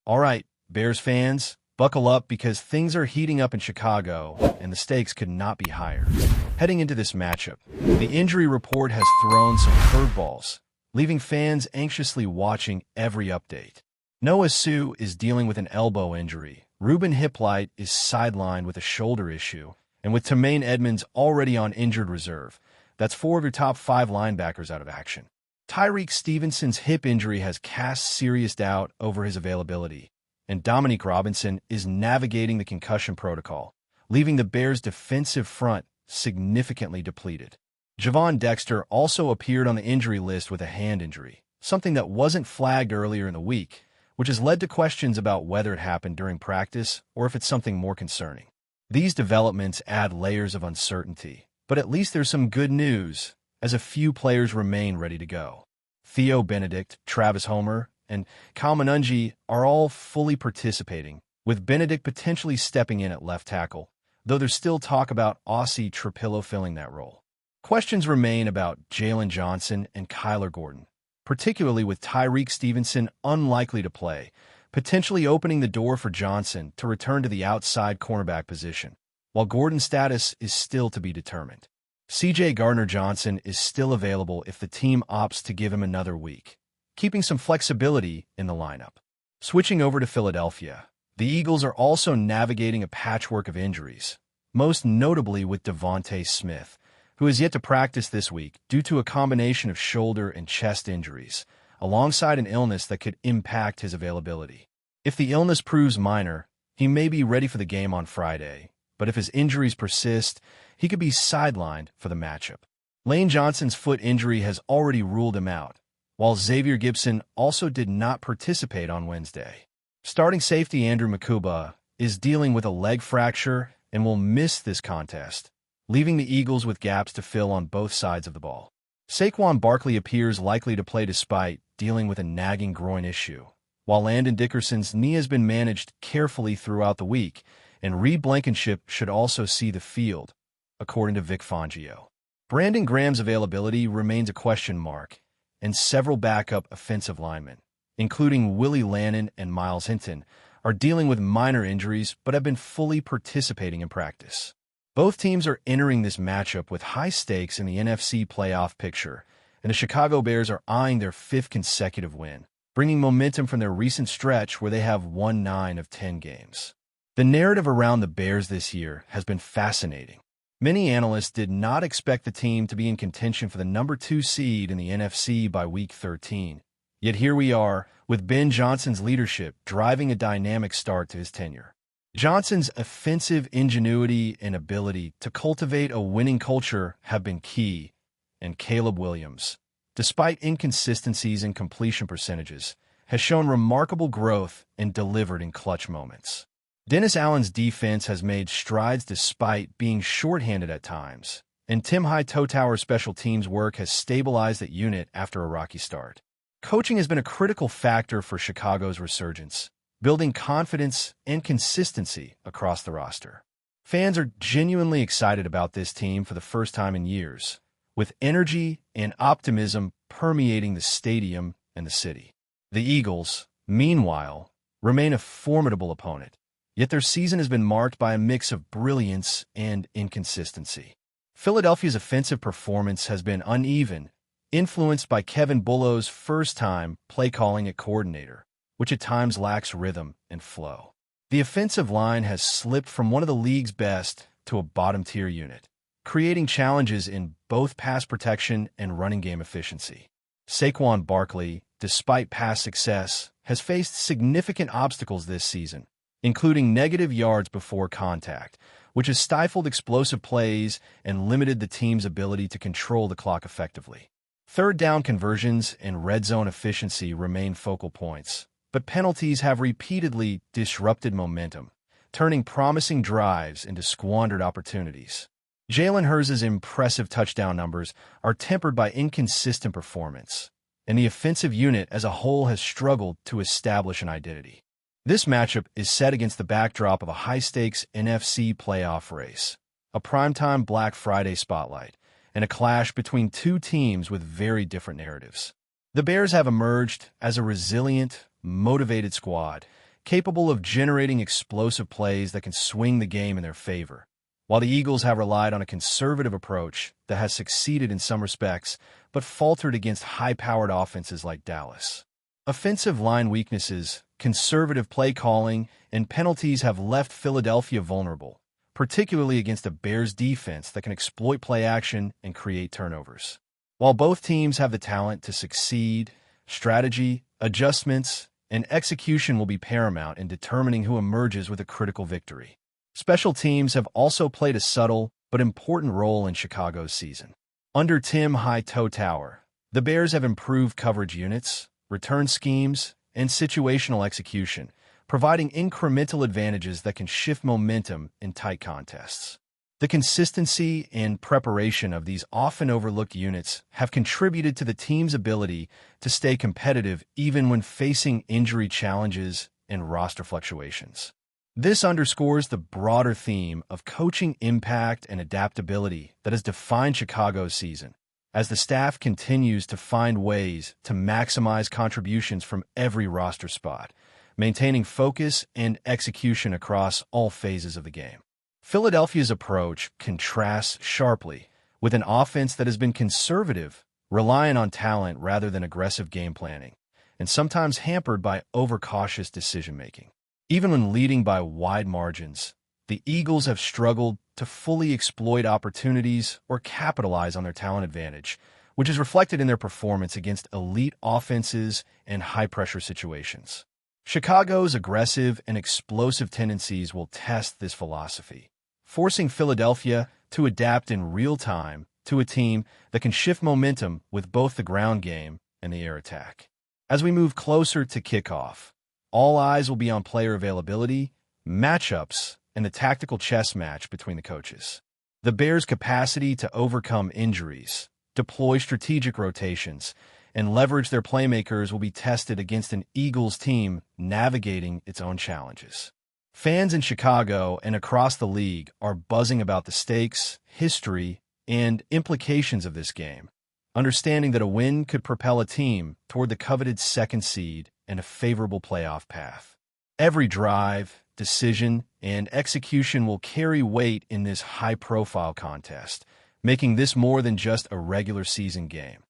All right, Bears fans, buckle up because things are heating up in Chicago, and the stakes could not be higher. Heading into this matchup, the injury report has thrown some curveballs, leaving fans anxiously watching every update. Noah Sue is dealing with an elbow injury, Ruben Hippolyte is sidelined with a shoulder issue, and with Tremaine Edmonds already on injured reserve, that's 4 of your top 5 linebackers out of action. Tyreek Stevenson's hip injury has cast serious doubt over his availability, and Dominique Robinson is navigating the concussion protocol, leaving the Bears' defensive front significantly depleted. Javon Dexter also appeared on the injury list with a hand injury, something that wasn't flagged earlier in the week, which has led to questions about whether it happened during practice or if it's something more concerning. These developments add layers of uncertainty, but at least there's some good news, as a few players remain ready to go. Theo Benedict, Travis Homer, and Kyle Manungi are all fully participating, with Benedict potentially stepping in at left tackle, though there's still talk about Aussie Trapillo filling that role. Questions remain about Jalen Johnson and Kyler Gordon, particularly with Tyreek Stevenson unlikely to play, potentially opening the door for Johnson to return to the outside cornerback position, while Gordon's status is still to be determined. C.J. Gardner-Johnson is still available if the team opts to give him another week, keeping some flexibility in the lineup. Switching over to Philadelphia, the Eagles are also navigating a patchwork of injuries, most notably with Devontae Smith, who is yet to practice this week due to a combination of shoulder and chest injuries, alongside an illness that could impact his availability. If the illness proves minor, he may be ready for the game on Friday, but if his injuries persist, he could be sidelined for the matchup. Lane Johnson's foot injury has already ruled him out, while Xavier Gibson also did not participate on Wednesday. Starting safety Andrew Makuba is dealing with a leg fracture and will miss this contest, leaving the Eagles with gaps to fill on both sides of the ball. Saquon Barkley appears likely to play despite dealing with a nagging groin issue, while Landon Dickerson's knee has been managed carefully throughout the week, and Reed Blankenship should also see the field, according to Vic Fangio. Brandon Graham's availability remains a question mark, and several backup offensive linemen, including Willie Lannon and Miles Hinton, are dealing with minor injuries but have been fully participating in practice. Both teams are entering this matchup with high stakes in the NFC playoff picture, and the Chicago Bears are eyeing their 5th consecutive win, bringing momentum from their recent stretch where they have won 9 of 10 games. The narrative around the Bears this year has been fascinating. Many analysts did not expect the team to be in contention for the number 2 seed in the NFC by Week 13. Yet here we are, with Ben Johnson's leadership driving a dynamic start to his tenure. Johnson's offensive ingenuity and ability to cultivate a winning culture have been key, and Caleb Williams, despite inconsistencies in completion percentages, has shown remarkable growth and delivered in clutch moments. Dennis Allen's defense has made strides despite being shorthanded at times, and Tim Hightower's special teams work has stabilized that unit after a rocky start. Coaching has been a critical factor for Chicago's resurgence, building confidence and consistency across the roster. Fans are genuinely excited about this team for the first time in years, with energy and optimism permeating the stadium and the city. The Eagles, meanwhile, remain a formidable opponent, yet their season has been marked by a mix of brilliance and inconsistency. Philadelphia's offensive performance has been uneven, influenced by Kevin Bullow's first-time play-calling at coordinator, which at times lacks rhythm and flow. The offensive line has slipped from one of the league's best to a bottom-tier unit, creating challenges in both pass protection and running game efficiency. Saquon Barkley, despite past success, has faced significant obstacles this season, including negative yards before contact, which has stifled explosive plays and limited the team's ability to control the clock effectively. Third down conversions and red zone efficiency remain focal points, but penalties have repeatedly disrupted momentum, turning promising drives into squandered opportunities. Jalen Hurts' impressive touchdown numbers are tempered by inconsistent performance, and the offensive unit as a whole has struggled to establish an identity. This matchup is set against the backdrop of a high-stakes NFC playoff race, a primetime Black Friday spotlight, and a clash between two teams with very different narratives. The Bears have emerged as a resilient, motivated squad, capable of generating explosive plays that can swing the game in their favor. While the Eagles have relied on a conservative approach that has succeeded in some respects, but faltered against high-powered offenses like Dallas. Offensive line weaknesses, conservative play calling, and penalties have left Philadelphia vulnerable, particularly against a Bears defense that can exploit play action and create turnovers. While both teams have the talent to succeed, strategy, adjustments, and execution will be paramount in determining who emerges with a critical victory. Special teams have also played a subtle but important role in Chicago's season. Under Tim Hightower, the Bears have improved coverage units, return schemes, and situational execution, providing incremental advantages that can shift momentum in tight contests. The consistency and preparation of these often overlooked units have contributed to the team's ability to stay competitive even when facing injury challenges and roster fluctuations. This underscores the broader theme of coaching impact and adaptability that has defined Chicago's season, as the staff continues to find ways to maximize contributions from every roster spot, maintaining focus and execution across all phases of the game. Philadelphia's approach contrasts sharply with an offense that has been conservative, relying on talent rather than aggressive game planning, and sometimes hampered by overcautious decision-making. Even when leading by wide margins, the Eagles have struggled to fully exploit opportunities or capitalize on their talent advantage, which is reflected in their performance against elite offenses and high-pressure situations. Chicago's aggressive and explosive tendencies will test this philosophy, forcing Philadelphia to adapt in real time to a team that can shift momentum with both the ground game and the air attack. As we move closer to kickoff, all eyes will be on player availability, matchups, and the tactical chess match between the coaches. The Bears' capacity to overcome injuries, deploy strategic rotations, and leverage their playmakers will be tested against an Eagles team navigating its own challenges. Fans in Chicago and across the league are buzzing about the stakes, history, and implications of this game, understanding that a win could propel a team toward the coveted second seed and a favorable playoff path. Every drive, decision, and execution will carry weight in this high-profile contest, making this more than just a regular season game.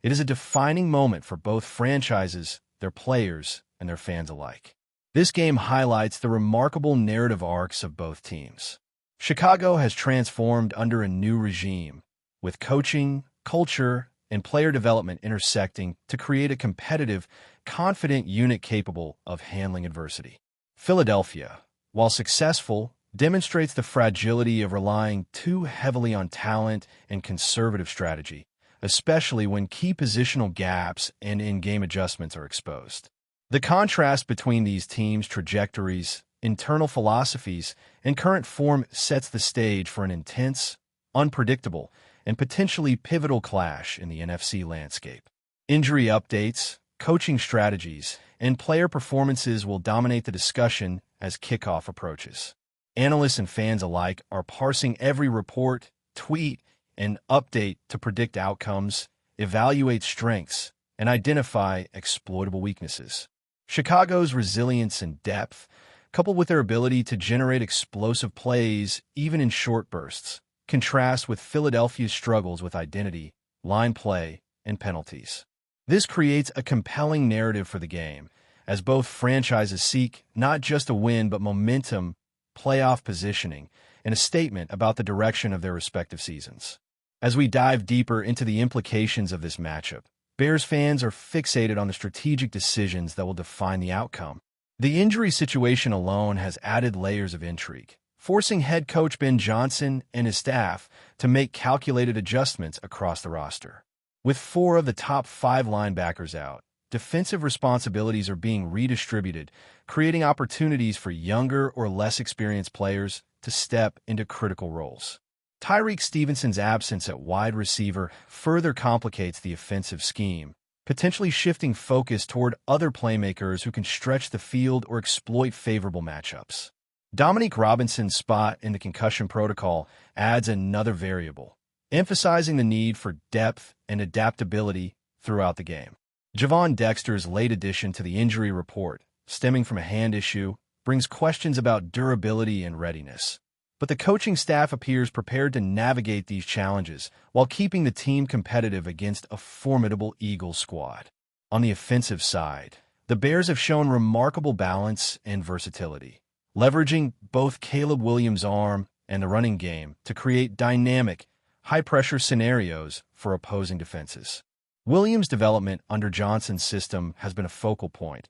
It is a defining moment for both franchises, their players, and their fans alike. This game highlights the remarkable narrative arcs of both teams. Chicago has transformed under a new regime, with coaching, culture, and player development intersecting to create a competitive, confident unit capable of handling adversity. Philadelphia, while successful, demonstrates the fragility of relying too heavily on talent and conservative strategy, especially when key positional gaps and in-game adjustments are exposed. The contrast between these teams' trajectories, internal philosophies, and current form sets the stage for an intense, unpredictable, and potentially pivotal clash in the NFC landscape. Injury updates, coaching strategies, and player performances will dominate the discussion as kickoff approaches. Analysts and fans alike are parsing every report, tweet, and update to predict outcomes, evaluate strengths, and identify exploitable weaknesses. Chicago's resilience and depth, coupled with their ability to generate explosive plays even in short bursts, contrast with Philadelphia's struggles with identity, line play, and penalties. This creates a compelling narrative for the game, as both franchises seek not just a win but momentum, playoff positioning, and a statement about the direction of their respective seasons. As we dive deeper into the implications of this matchup, Bears fans are fixated on the strategic decisions that will define the outcome. The injury situation alone has added layers of intrigue, forcing head coach Ben Johnson and his staff to make calculated adjustments across the roster. With 4 of the top 5 linebackers out, defensive responsibilities are being redistributed, creating opportunities for younger or less experienced players to step into critical roles. Tyreek Stevenson's absence at wide receiver further complicates the offensive scheme, potentially shifting focus toward other playmakers who can stretch the field or exploit favorable matchups. Dominique Robinson's spot in the concussion protocol adds another variable, emphasizing the need for depth and adaptability throughout the game. Javon Dexter's late addition to the injury report stemming from a hand issue, brings questions about durability and readiness. But the coaching staff appears prepared to navigate these challenges while keeping the team competitive against a formidable Eagles squad. On the offensive side, the Bears have shown remarkable balance and versatility, leveraging both Caleb Williams' arm and the running game to create dynamic, high-pressure scenarios for opposing defenses. Williams' development under Johnson's system has been a focal point,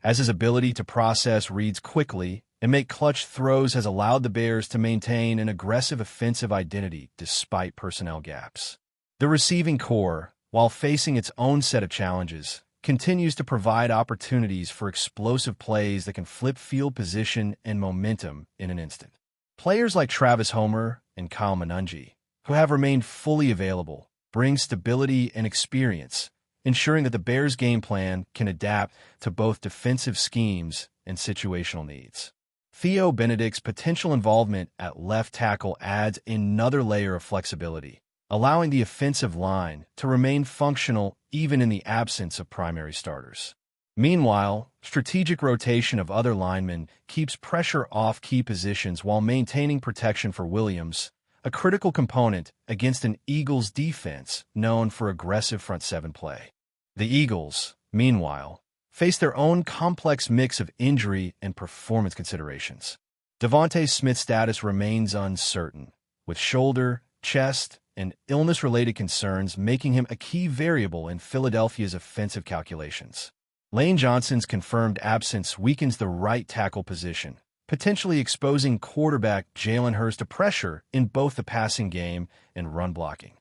as his ability to process reads quickly and make clutch throws has allowed the Bears to maintain an aggressive offensive identity despite personnel gaps. The receiving core, while facing its own set of challenges, continues to provide opportunities for explosive plays that can flip field position and momentum in an instant. Players like Travis Homer and Kyle Manungi, who have remained fully available, bring stability and experience, ensuring that the Bears' game plan can adapt to both defensive schemes and situational needs. Theo Benedict's potential involvement at left tackle adds another layer of flexibility, allowing the offensive line to remain functional even in the absence of primary starters. Meanwhile, strategic rotation of other linemen keeps pressure off key positions while maintaining protection for Williams, a critical component against an Eagles defense known for aggressive front seven play. The Eagles, meanwhile, face their own complex mix of injury and performance considerations. Devontae Smith's status remains uncertain, with shoulder, chest, and illness-related concerns making him a key variable in Philadelphia's offensive calculations. Lane Johnson's confirmed absence weakens the right tackle position, potentially exposing quarterback Jalen Hurts to pressure in both the passing game and run blocking.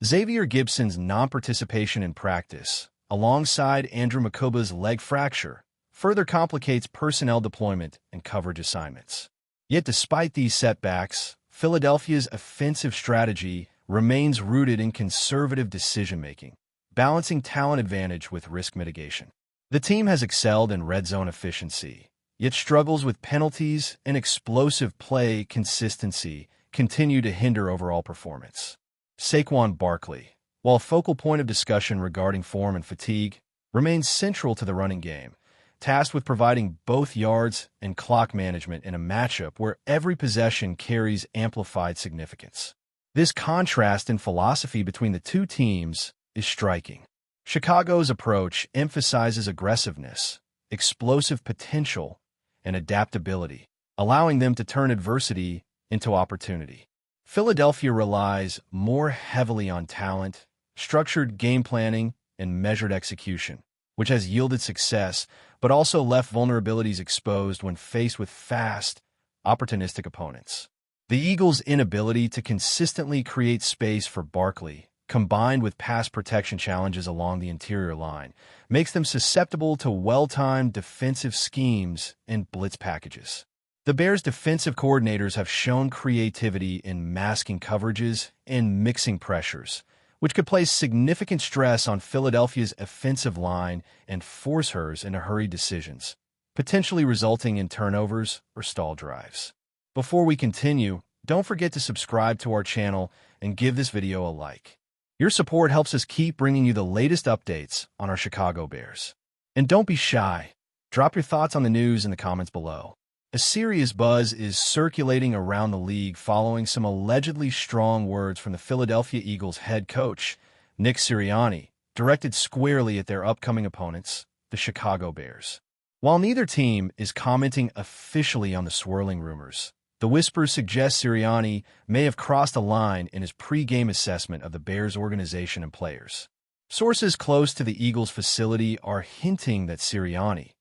Xavier Gibson's non-participation in practice, alongside Andrew Makuba's leg fracture, further complicates personnel deployment and coverage assignments. Yet despite these setbacks, Philadelphia's offensive strategy remains rooted in conservative decision-making, balancing talent advantage with risk mitigation. The team has excelled in red zone efficiency, yet struggles with penalties and explosive play consistency continue to hinder overall performance. Saquon Barkley, while a focal point of discussion regarding form and fatigue, remains central to the running game, tasked with providing both yards and clock management in a matchup where every possession carries amplified significance. This contrast in philosophy between the two teams is striking. Chicago's approach emphasizes aggressiveness, explosive potential, and adaptability, allowing them to turn adversity into opportunity. Philadelphia relies more heavily on talent, structured game planning, and measured execution, which has yielded success, but also left vulnerabilities exposed when faced with fast, opportunistic opponents. The Eagles' inability to consistently create space for Barkley, combined with pass protection challenges along the interior line, makes them susceptible to well-timed defensive schemes and blitz packages. The Bears' defensive coordinators have shown creativity in masking coverages and mixing pressures, which could place significant stress on Philadelphia's offensive line and force hers into hurried decisions, potentially resulting in turnovers or stall drives. Before we continue, don't forget to subscribe to our channel and give this video a like. Your support helps us keep bringing you the latest updates on our Chicago Bears. And don't be shy. Drop your thoughts on the news in the comments below. A serious buzz is circulating around the league following some allegedly strong words from the Philadelphia Eagles head coach, Nick Sirianni, directed squarely at their upcoming opponents, the Chicago Bears. While neither team is commenting officially on the swirling rumors, the whispers suggest Sirianni may have crossed a line in his pre-game assessment of the Bears' organization and players. Sources close to the Eagles' facility are hinting that Sirianni,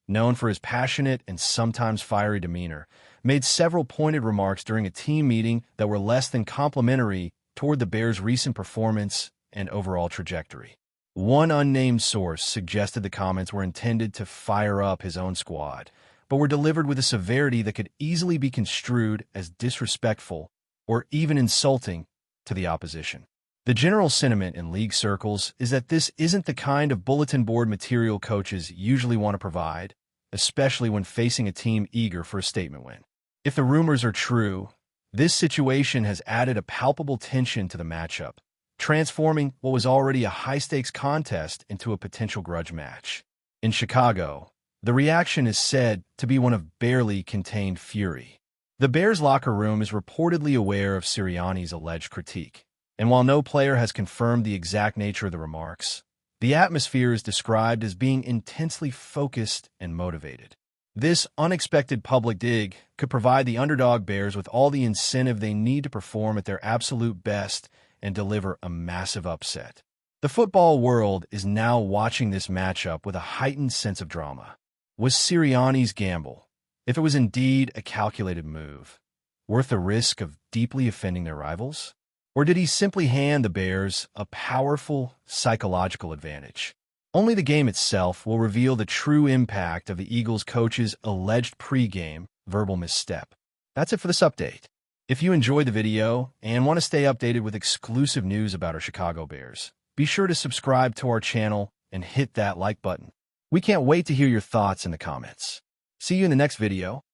known for his passionate and sometimes fiery demeanor, made several pointed remarks during a team meeting that were less than complimentary toward the Bears' recent performance and overall trajectory. One unnamed source suggested the comments were intended to fire up his own squad, but were delivered with a severity that could easily be construed as disrespectful or even insulting to the opposition. The general sentiment in league circles is that this isn't the kind of bulletin board material coaches usually want to provide, especially when facing a team eager for a statement win. If the rumors are true, this situation has added a palpable tension to the matchup, transforming what was already a high-stakes contest into a potential grudge match. In Chicago, The reaction is said to be one of barely contained fury. The Bears' locker room is reportedly aware of Sirianni's alleged critique, and while no player has confirmed the exact nature of the remarks, the atmosphere is described as being intensely focused and motivated. This unexpected public dig could provide the underdog Bears with all the incentive they need to perform at their absolute best and deliver a massive upset. The football world is now watching this matchup with a heightened sense of drama. Was Sirianni's gamble, if it was indeed a calculated move, worth the risk of deeply offending their rivals? Or did he simply hand the Bears a powerful psychological advantage? Only the game itself will reveal the true impact of the Eagles' coach's alleged pre-game verbal misstep. That's it for this update. If you enjoyed the video and want to stay updated with exclusive news about our Chicago Bears, be sure to subscribe to our channel and hit that like button. We can't wait to hear your thoughts in the comments. See you in the next video.